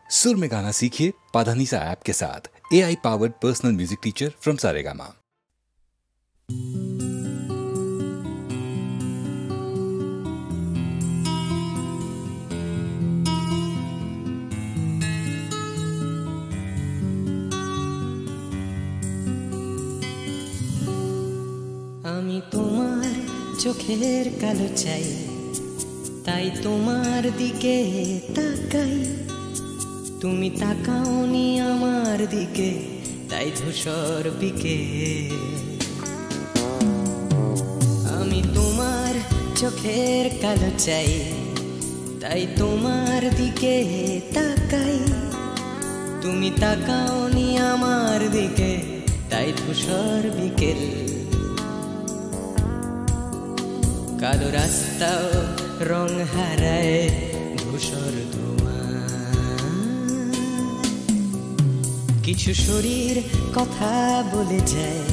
सुर में गाना सीखिए पाधानीसा ऐप के साथ। AI powered personal music teacher from Saregama. আমি তোমার চোখের কালো চাই, তাই তোমার দিকে তাকাই। তুমি তাকাওনি আমার দিকে, তাই ধূসর বিকেল। আমি তোমার চোখের কালো চাই, তাই তোমার দিকে তাকাই। তুমি তাকাওনি আমার দিকে, তাই ধূসর বিকেল। কালো রাস্তাও রং হারায় ধূসর ধোঁয়া। কিছু শরীর কথা বলে যায়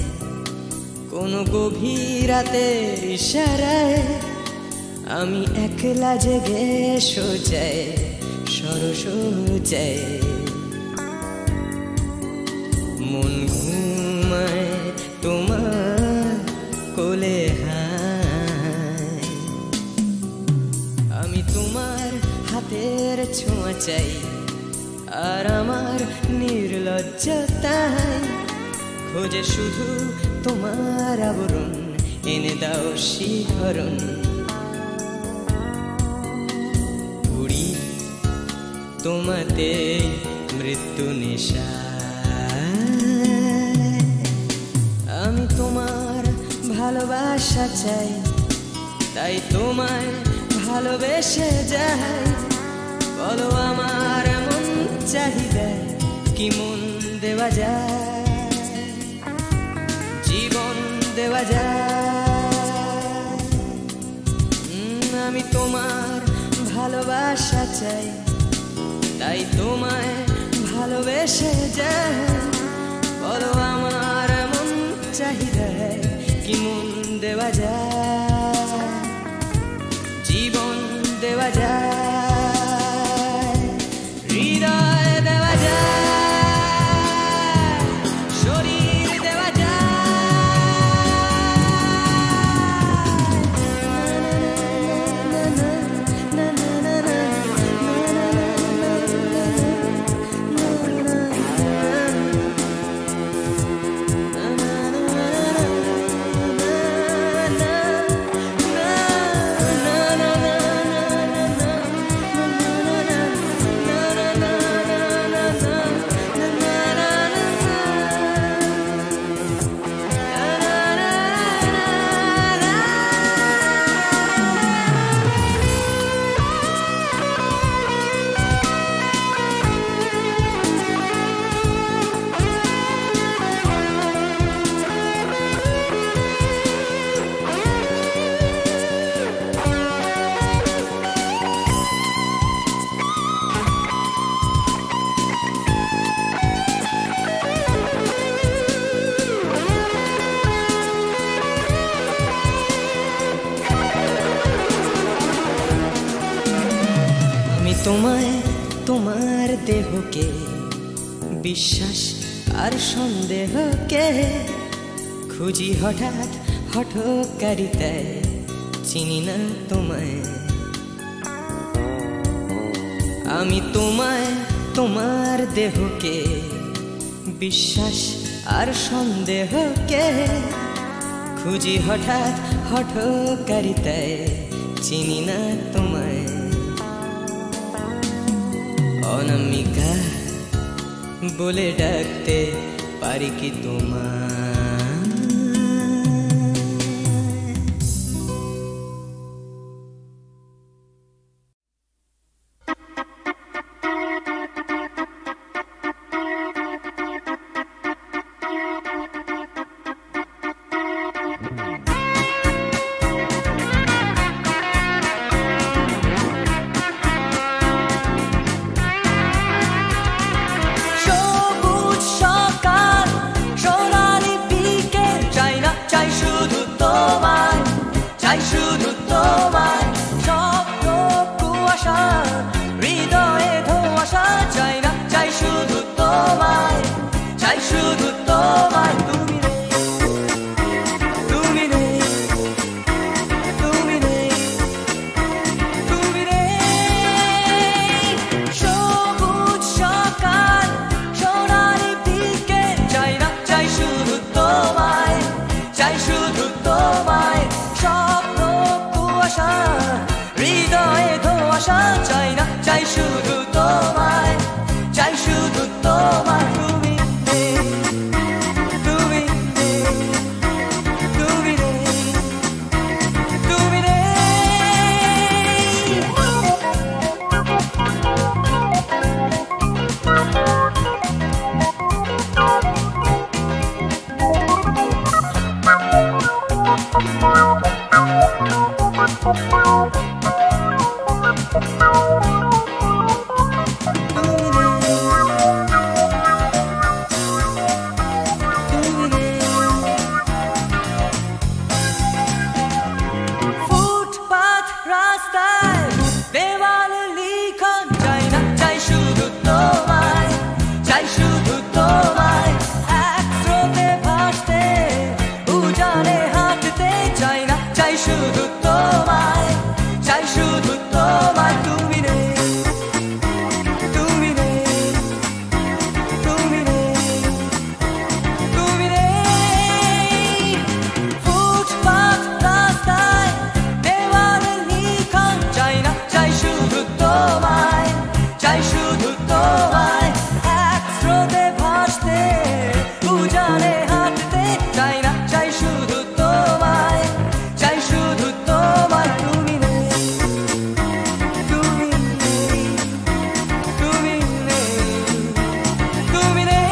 কোনো গভীর রাতের ইশারায়। আমি একলা জেগে সোজায় সরসোজায়। মন ঘুমায় তোমার কোলে হায়। আমি তোমার হাতের ছোঁয়া চাই, আর আমার নির্লজ্জতায় খোঁজে শুধু তোমার আবরণ। এনে দাও শিহরণ। উড়ি তোমাতে মৃত্যু নেশা। আমি তোমার ভালোবাসা চাই, তাই তোমায় ভালোবেসে যাই। বলো আমার মন চাহিদা কি মন দেওয়া যায়, জীবন দেওয়া যায়। আমি তোমার ভালোবাসা চাই, তাই তোমায় ভালোবেসে যাই। বলো আমার মন চাহিদা কি মন দেওয়া যায়, জীবন দেওয়া যায়, হৃদয় দেওয়া যায়, শরীর দেওয়া তোমায় তোমার দেহকে বিশ্বাস আর সন্দেহকে খুঁজি হঠাৎ হঠকারিতায়। চিনি না তোমায় আমি, তোমায় তোমার দেহকে বিশ্বাস আর সন্দেহকে খুঁজি হঠাৎ হঠকারিতায়। চিনি না তোমায় অনামিকা বলে ডাকতে পারি কি তোমায়? China শুধু তোমায় তুমি নেই তুমি নেই তুমি নেই তুমি নেই সবুজ সকাল সোনালি বিকেল চাই না চাই শুধু তোমায় চাই শুধু তোমায় স্বপ্ন কুয়াশা হৃদয়ে ধোঁয়াশা চাই না চাই শুধু তোমায় চাই শুধু তোমায় তুমি নেই তুমি নেই তুমি নেই তুমি নেই ফুটপাত রাস্তায় দেওয়ালে লিখন চাই না চাই শুধু তোমায় চাই শুধু তোমায় এক স্রোতে ভাসতে উজানে হাঁটতে চাই না চাই শুধু তোমায় চাই শুধু তোমায় তুমি নেই তুমি নেই তুমি নেই তুমি নেই ফুটপাত রাস্তায় দেওয়ালে লিখন চাই না চাই শুধু তোমায় চাই শুধু তোমায় এক স্রোতে ভাসতে উজানে হাঁটতে চাই না চাই শুধু তোমায় চাই শুধু তোমায় তুমি নেই তুমি নেই তুমি নেই তুমি নেই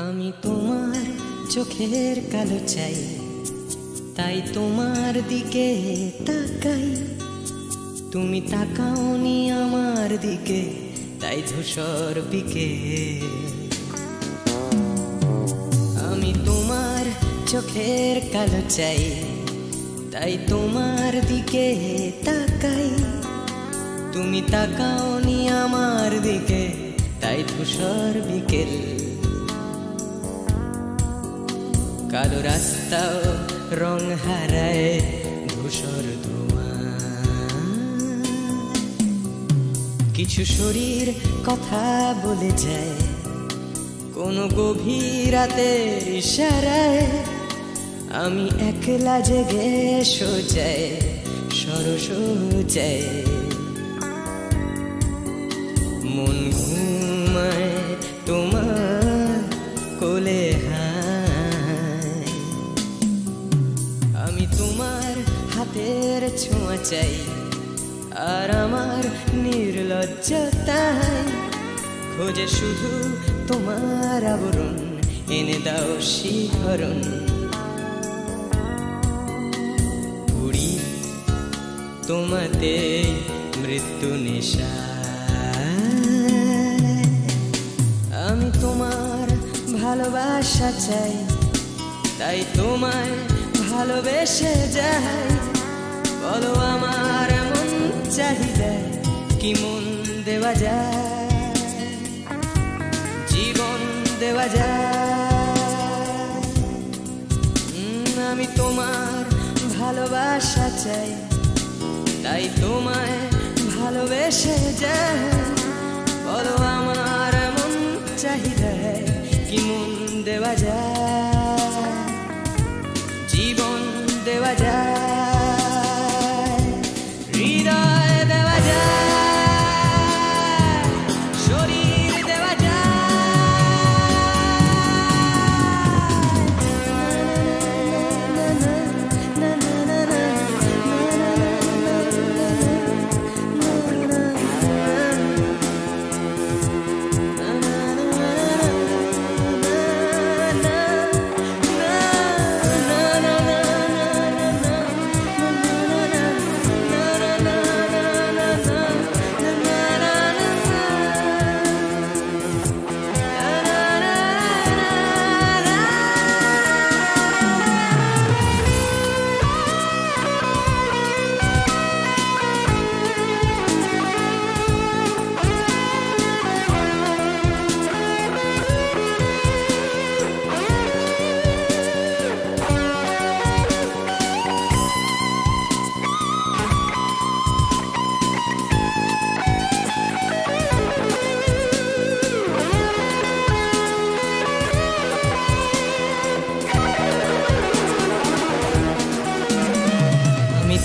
আমি তোমার চোখের কালো চাই তাই তোমার দিকে তাকাই তুমি তাকাওনি আমার দিকে তাই ধূসর বিকেল আমি তোমার চোখের কালো চাই তাই তোমার দিকে তাকাই তুমি তাকাওনি আমার দিকে তাই ধূসর বিকেল কালো রাস্তাও রং হারায় ধূসর ধোঁয়া কিছু শরীর কথা বলে যায় কোনো গভীর রাতের ইশারায় আমি একলা জেগে সোজায় সরসোজায় মন ঘুমায় তোমার কোলে হায় আমি তোমার হাতের ছোঁয়া চাই আর আমার নির্লজ্জতায় খোঁজে শুধু তোমার আবরণ এনে দাও শিহরণ পুরি তোমাতে মৃত্যু নেশা আমি তোমার ভালোবাসা চাই তাই তোমায় ভালোবেসে যাই বলো আমার মন চাহিদা কি মন দেওয়া যায় জীবন দেওয়া যায় আমি তোমার ভালোবাসা চাই তাই তোমায় ভালোবেসে যাই বলো আমার মন চাহিদা কি মন দেওয়া যায় জীবন দেওয়া যায়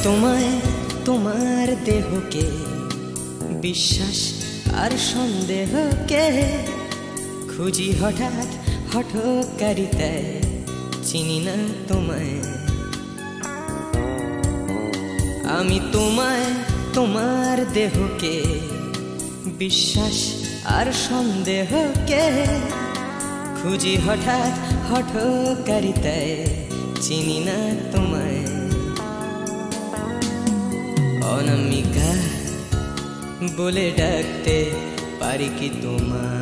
তোমায় তোমার দেহকে বিশ্বাস আর সন্দেহকে খুঁজি হঠাৎ হঠকারিতায় চিনি না তোমায় আমি তোমায় তোমার দেহকে বিশ্বাস আর সন্দেহকে খুঁজি হঠাৎ হঠকারিতায় চিনি না তোমায় অনামিকা বলে ডাকতে পারি কি তোমায়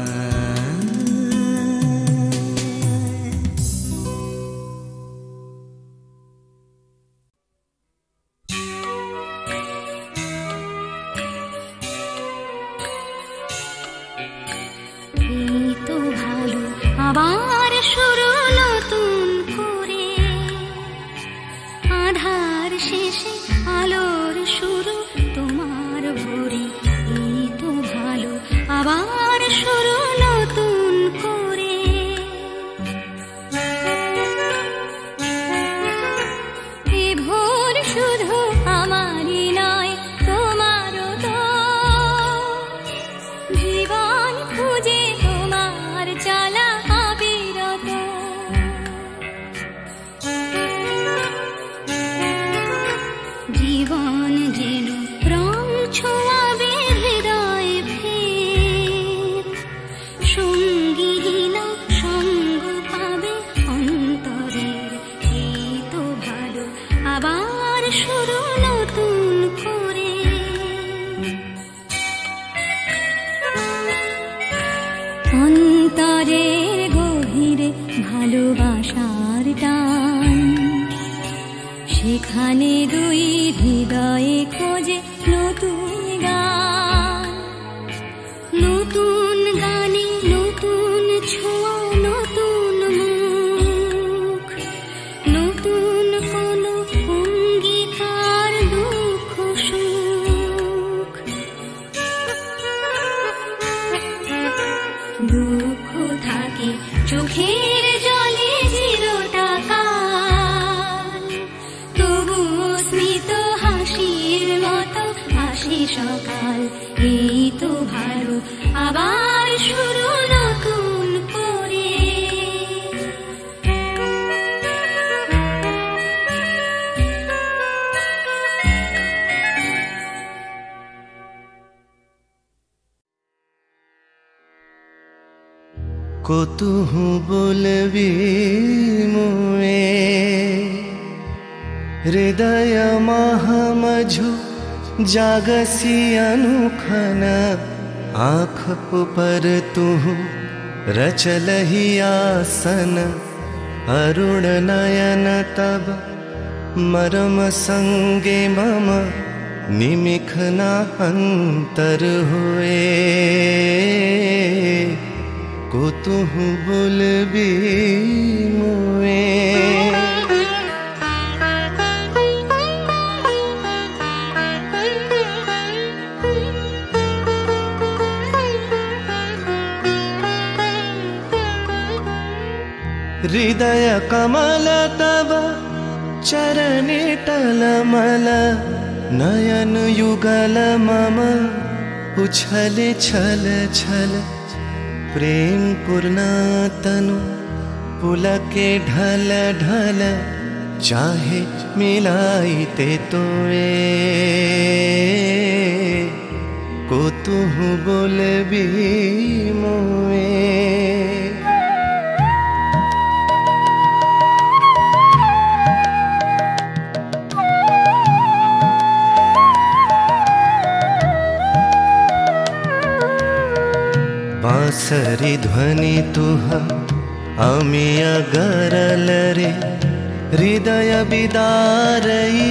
এই তো ভালো আবার শুরু নতুন করে আধার শেষে আলোর শুরু তোমার ভোরে এই তো ভালো আবার শুরু নতুন করে এ ভোর শুধু আমারই নয় তোমারও তো জীবন খুঁজে তোমার চলা অবিরত জীবন যেন রং ছোঁয়াবে হৃদয় ফের সঙ্গীহীন সঙ্গ পাবে অন্তরের এই তো ভালো আবার শুরু নতুন করে অন্তরের গভীরে ভালোবাসার টান সেখানে দুই হৃদয়ে খোঁজে নতুন গান নতুন গানে নতুন ছোঁয়া নতুন মুখ নতুন কোনো অঙ্গীকার দুঃখ সুখ দুঃখ থাকে চোখের জলে চিরটা কাল তবুও স্মিত হাসির মতো হাসি সকাল এই তো ভালো আবার শুরু নতুন করে কতুহু বলবি মুয়ে হৃদয় মহামঝু জাগसी अनुखन आँख पर तुहु रचलहि आसन अरुण नयन तब मरम संगे मम निमिखना अंतर हुए কতুহু বলবি মুয়ে हृदय कमल तब चरणे टलमल नयन युगल मम उछले छल छल प्रेम पूर्णा तनु पुलके ढल ढल चाहे मिलाई ते तोए কতুহু বলবি মুয়ে बांसरी ध्वनि तुह अमिया गरल रे हृदय बिदारई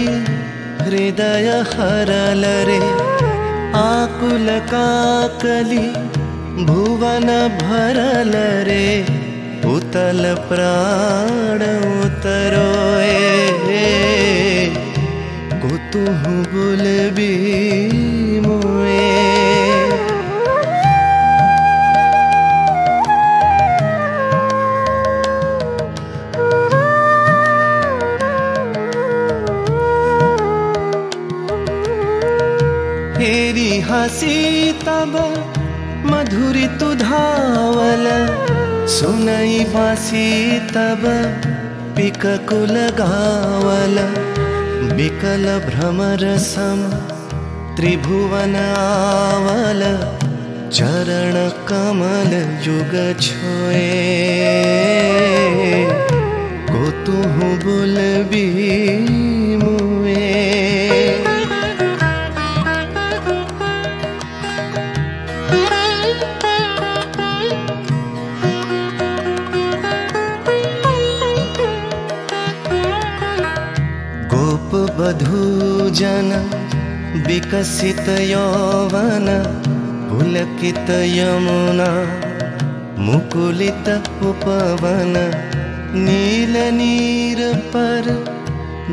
हृदय हरल रे आकुल काकली भुवन भरल रे उतल प्राण उतरोए कतहु बोलबी मुए मेरी हंसी तब मधुरी तु धावल सुनई बासी तब पिककुल गावल बिकल भ्रमर सम त्रिभुवन आवल चरण कमल युग छोए को तुहु बोलबी मुए गोप बधू जन विकसित यौवन पुलकित यमुना मुकुलित उपवन नील नीर पर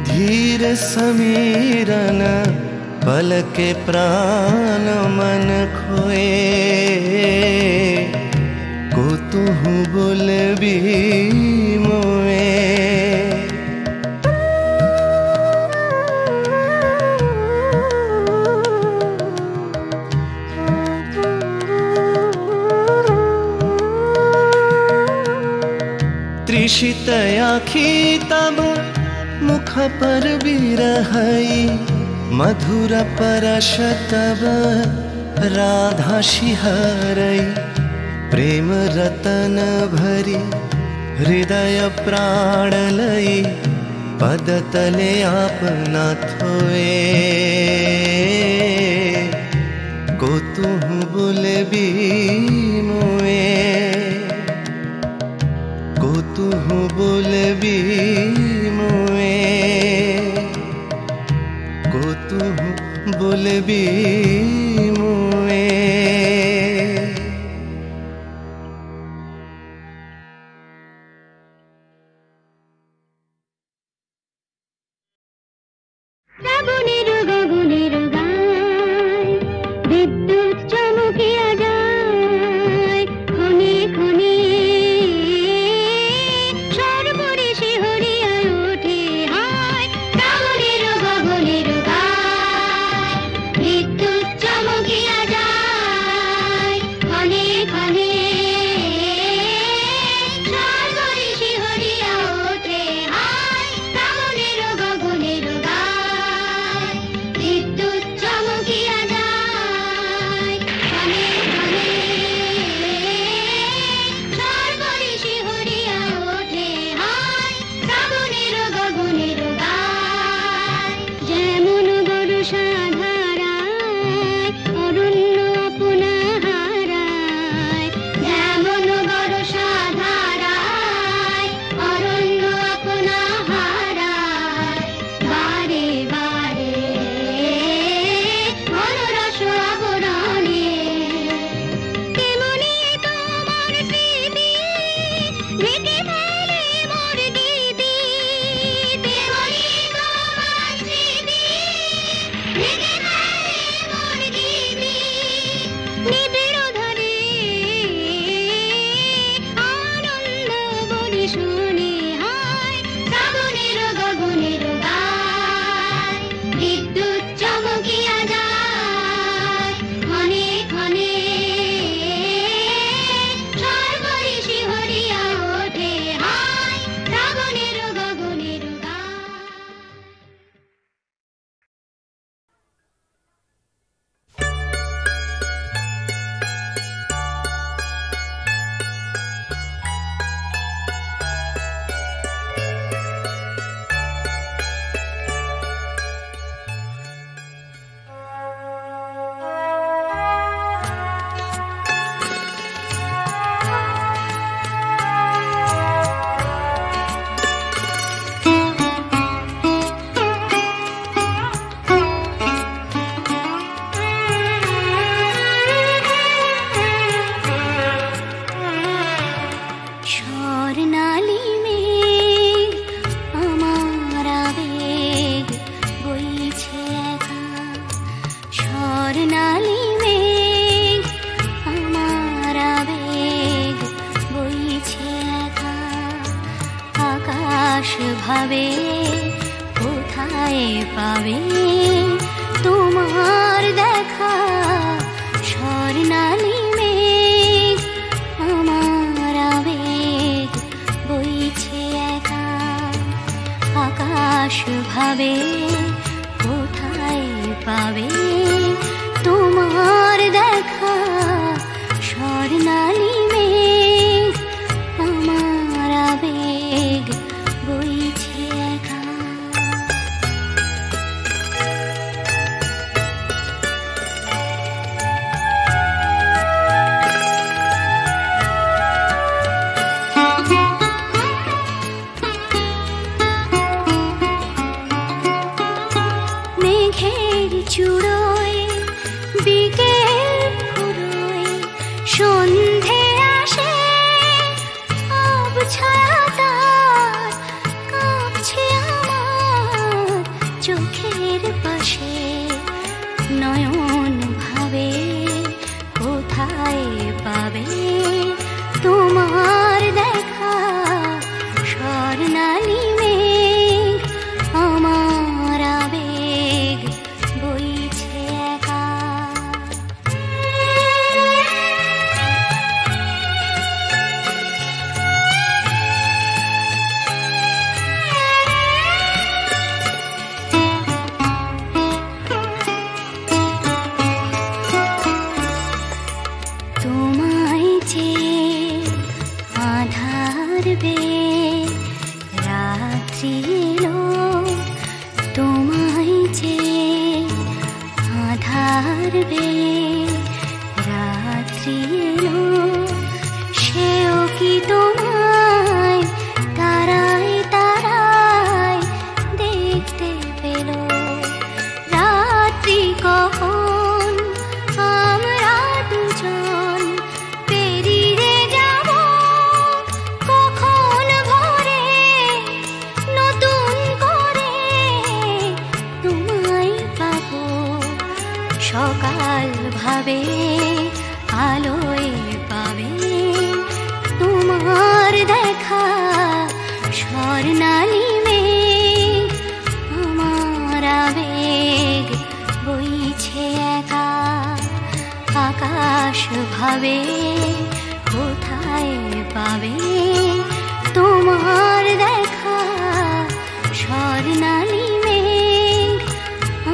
धीर समीरन पल के प्राण मन खोए को तुहु बोलबी मोए त्रिषित आखी तब मुख पर बिरहई मधुर परश तब राधा शिहरई प्रेम रतन भरी हृदय प्राण लई पद तले आपना थोए को तुहु बोलबी मोए को तुहु बोलबी मोए को तुहु बोलबी मोए ভাবে কোথায় পাবে তোমার দেখা কোথায় পাবে তোমার দেখা স্বর্ণালী মেঘ আমার আবেগ বইছে একা। মেঘের চূড়োয় বিকেল ফুরোয় সন্ধে আসে, আবছায়া তার কাঁপছে আমার চোখের পাশে। নয়ন ভাবে কোথায় পাবে তোমার দেখা স্বর্ণালী মেঘ আমার আবেগ বইছে একা। তোমায় যে আধার বে রাত্রি এলো, তোমায় যে আধার বে রাত্রি এলো, সেও কি তোমায় তারায় তারায় দেখতে পেল। রাত্রি কখন আমরা দুজন পেরিয়ে যাব, কখন ভোরে নতুন করে তোমায় পাবো। সকাল ভাবে আলোয় পাবে তোমার দেখা স্বর্ণালী মেঘ আমার আবেগ বইছে একা। আকাশ ভাবে কোথায় পাবে তোমার দেখা স্বর্ণালী মেঘ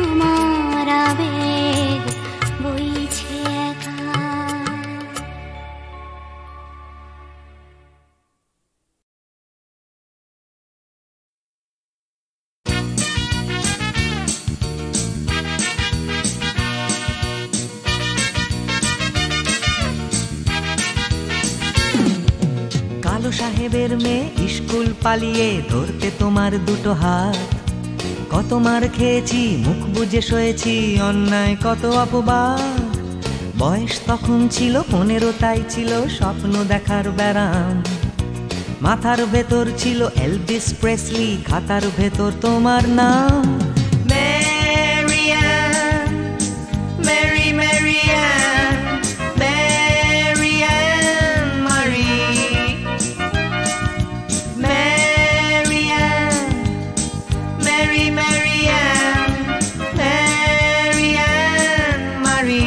আমার আবেগ বইছে একা। কালো সাহেবের মেয়ে স্কুল পালিয়ে ধরতে তোমার দুটো হাত। কত মার খেয়েছি মুখ বুজে সয়েছি অন্যায় কত অপবাদ। বয়স তখন ছিল 15, তাই ছিল স্বপ্ন দেখার ব্যারাম। মাথার ভেতর ছিল এলভিস প্রেসলি, খাতার ভেতর তোমার নাম। ম্যারিয়ান, মেরি ম্যারিয়ান, ম্যারিয়ান মারি, ম্যারিয়ান, মেরি ম্যারিয়ান, ম্যারিয়ান মারি।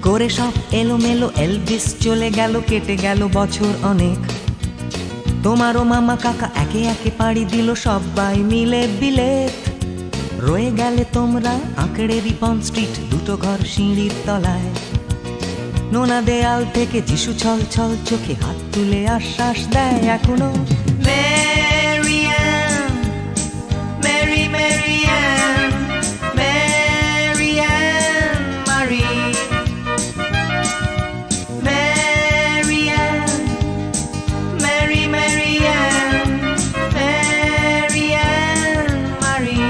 করে সব এলোমেলো এলভিস চলে গেল, কেটে গেল বছর অনেক। তোমারও মামা কাকা একে একে পাড়ি দিল সবাই মিলে বিলেত। রয়ে গেলে তোমরা আঁকড়ে রিপন স্ট্রিট, দুটো ঘর সিঁড়ির তলায়। নোনা দেয়াল থেকে যিশু ছল ছল চোখে হাত তুলে আশ্বাস দেয় এখনো। ম্যারিয়ান, মেরি ম্যারিয়ান, ম্যারিয়ান মারি, ম্যারিয়ান, মেরি ম্যারিয়ান, ম্যারিয়ান মারি।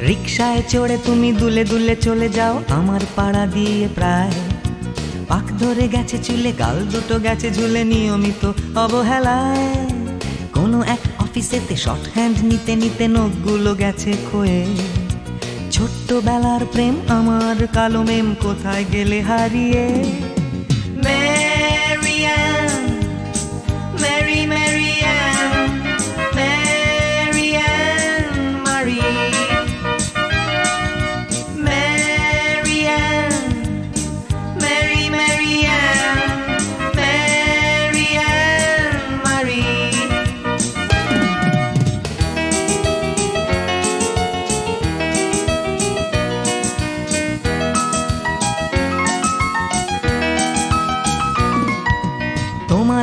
রিকশায় চড়ে তুমি দুলে দুলে চলে যাও আমার পাড়া দিয়ে প্রায়। পাক ধরে গেছে চুলে, গাল দুটো গেছে ঝুলে নিয়মিত অবহেলায়। কোনো এক অফিসেতে শর্ট হ্যান্ড নিতে নিতে নখগুলো গেছে ক্ষয়ে। ছোট্টবেলার প্রেম আমার কালো মেম কোথায় গেলে হারিয়ে।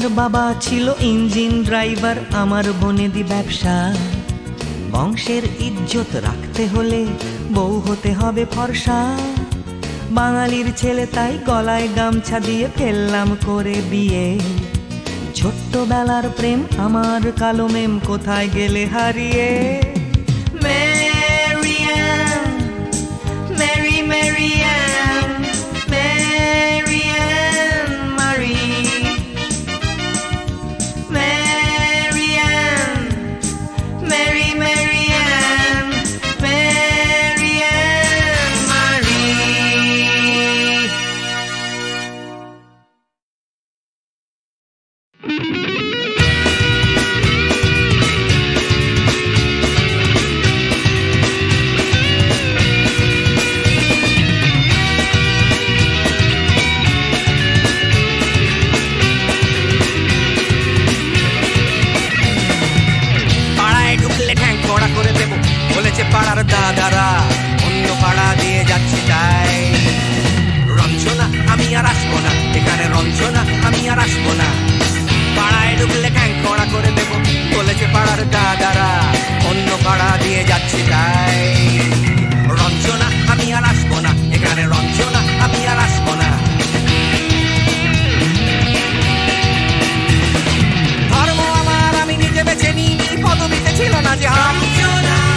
আমার বাবা ছিল ইঞ্জিন ড্রাইভার, আমার বনেদি ব্যবসা। বংশের ইজ্জত রাখতে হলে বউ হতে হবে ফর্সা। বাঙালির ছেলে তাই গলায় গামছা দিয়ে ফেললাম করে বিয়ে। ছোট্টবেলার প্রেম আমার কালো মেম কোথায় গেলে হারিয়ে। Marianne, Mary Marianne, Marianne Marie, Marianne, Mary Marianne, Marianne Marie. পাড়ার দাদারা অন্য পাড়া দিয়ে যাচ্ছি তাই। রঞ্জনা আমি আর আসবো না, এখানে রঞ্জনা আমি আর আসবো না। পাড়ায় ঢুকলে ঠ্যাংকড়া করে দেবো বলেছে পাড়ার দাদারা, অন্য পাড়া দিয়ে যাচ্ছি তাই। রঞ্জনা আমি আর আসবো না, এখানে রঞ্জনা আমি আর আসবো না। ধর্ম আমার আমি নিজে বেছে নিই, পদবিতে ছিল না যে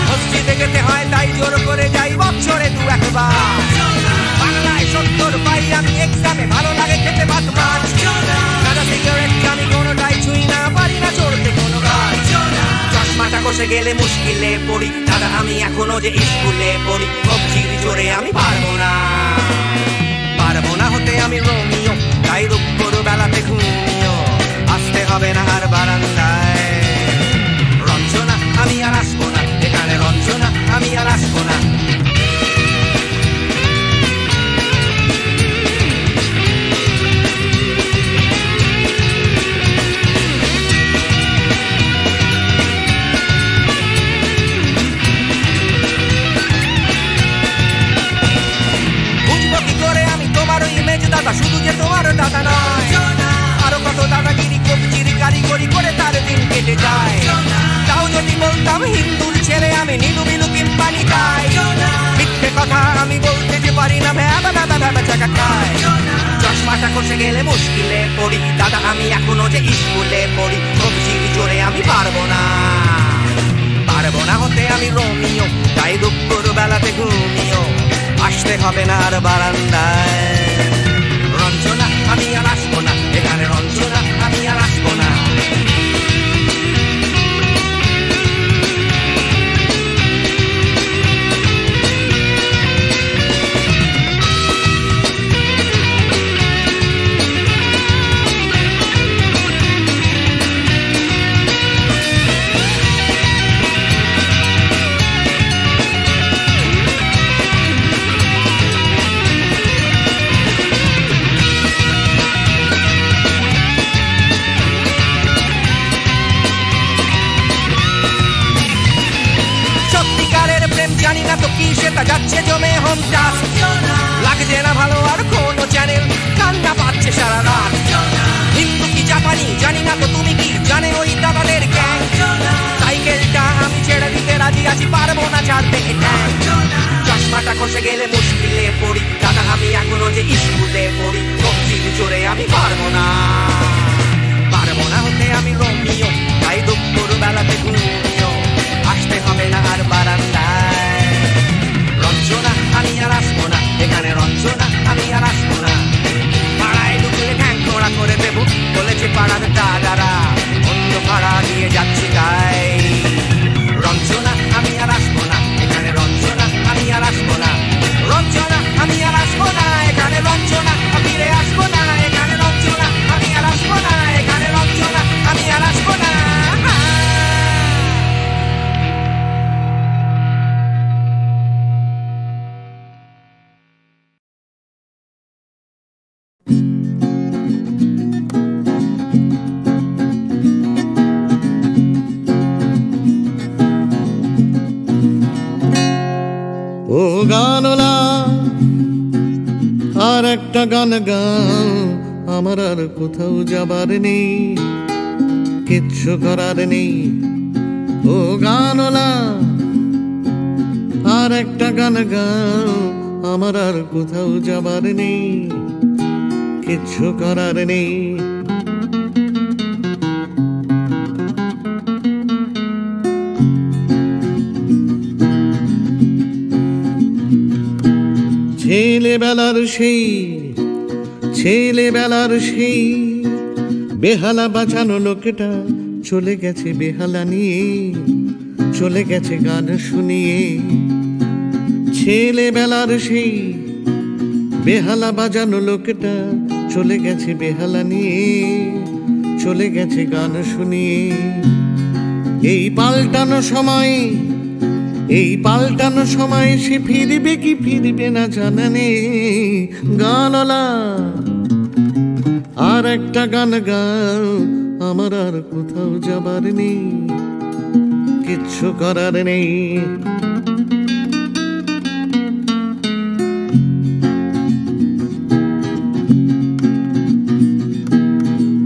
মসজিদে যেতে হয় তাই জোর করে যাই বছরে 2-1 বার। বাংলায় 70 পাই আমি এক্সামে, ভালো লাগে খেতে ভাত মাছ। সাদা সিগারেট আমি কোনোটাই ছুঁই না, পারি না চড়তে কোনো গাছ। চশমাটা কষে গেলে মুশকিলে পড়ি দাদা, আমি এখনো যে স্কুলে পড়ি। কবজির জোরে আমি পারবো না, পারবো না হতে আমি রোমিও, তাই দুপুর বেলাতে ঘুমিও আসতে হবে না আর বারান্দায়। রঞ্জনা আমি আর আসবো না, এখানে রঞ্জনা আমি আর আসবো না। বুঝবো কি করে আমি তোমার ইমেজ দাদা, শুধু যে তোমার দাদা নয়, আরো কত দাদাগিরি কবজির কারিগরি করে তার দিন কেটে যায়। তাও যদি বলতাম হিন্দুর ছেলে আমি, নীলু বিলু কিংবা নিতাই। মিথ্যে কথা আমি বলতে যে পারি না, ভ্যাবা দাদা ভ্যাবা জায়গা খায়। চশমাটা কষে গেলে মুশকিলে পড়ি দাদা, আমি এখনো যে স্কুলে পড়ি। কবজির জোরে আমি পারবো না, পারবো না হতে আমি রোমিও, তাই দুপুর বেলাতে ঘুমিও আসতে হবে না আর বারান্দায়। রঞ্জনা আমি আর আসবো না, এখানে রঞ্জনা আমি আর আসবো না। জানি না তো কি সেটা যাচ্ছে জমে হোম টাস্ক। লাগছে না ভালো আর কোনো চ্যানেল, কান্না পাচ্ছে সারা রাত। হিন্দু কি জাপানি জানি না তো তুমি কি জানে ওই দাদাদের গ্যাং। সাইকেলটা আমি ছেড়ে দিতে রাজি আছি, পারবো না ছাড়তে এটা। চশমাটা খসে গেলে মুশকিলে পড়ি দাদা, আমি এখনো যে স্কুলে পড়ি। কবজির জোরে আমি পারবো না, পারবো না হতে আমি রোমিও, তাই দুপুর বেলাতে ঘুমিও আসতে হবে না আর বারান্দায়। রঞ্জনা আমি আর আসবো না, এখানে রঞ্জনা আমি আর আসবো না। পাড়ায় ঢুকলে ঠ্যাংকড়া করে দেবো বলেছে পাড়ার দাদারা, অন্য পাড়া দিয়ে যাচ্ছি তাই। রঞ্জনা আমি আর আসবো না, এখানে রঞ্জনা আমি আর আসবো না। রঞ্জনা আমি আর আসবো না, এখানে রঞ্জনা ফিরে আসবো না। এখানে রঞ্জনা আমি আর আসবো না, এখানে রঞ্জনা আমি আর আসবো না। ও গানলা আর একটা গান গান, আমার আর কোথাও যাবার নেই, কিচ্ছু করার নেই। ও গানওয়ালা আর একটা গান গাও, আমার আর কোথাও যাবার নেই, কিচ্ছু করার নেই। ছেলেবেলার সেই বেহালা বাঁচানো লোকটা চলে গেছে বেহালা নিয়ে, চলে গেছে গান শুনিয়ে। ছেলেবেলার সেই বেহালা বাজানো লোকটা চলে গেছে বেহালা নিয়ে, চলে গেছে গান শুনিয়ে। এই পাল্টানো সময় সে ফিরবে কি ফিরবে না জানা নেই। গানওয়ালা আর একটা গান গাও, আমার আর কোথাও যাবার নেই, কিচ্ছু করার নেই।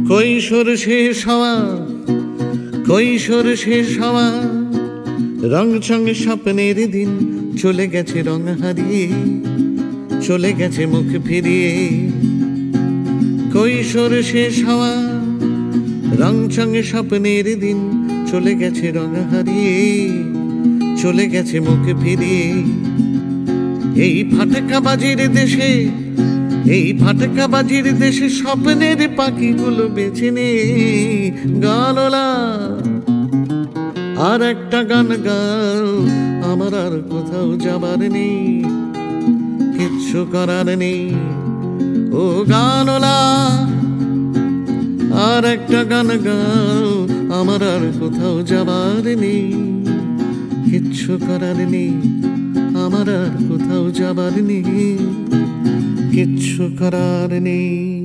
কৈশোর শেষ হওয়া রং সঙ্গে স্বপ্নের দিন চলে গেছে রং হারিয়ে, চলে গেছে মুখ ফিরিয়ে। কৈশোর শেষ হওয়া রং সঙ্গে স্বপ্নের দিন চলে গেছে রং হারিয়ে, চলে গেছে মুখ ফিরিয়ে। এই ফাটকাবাজির দেশে স্বপ্নের পাখিগুলো বেছে নে। গানওয়ালা আর একটা গান গাও, আমার আর কোথাও যাবার নেই, কিচ্ছু করার নেই। ও গানওয়ালা আর একটা গান গাও, আমার আর কোথাও যাবার নেই, কিচ্ছু করার নেই। আমার আর কোথাও যাবার নেই, কিচ্ছু করার নেই।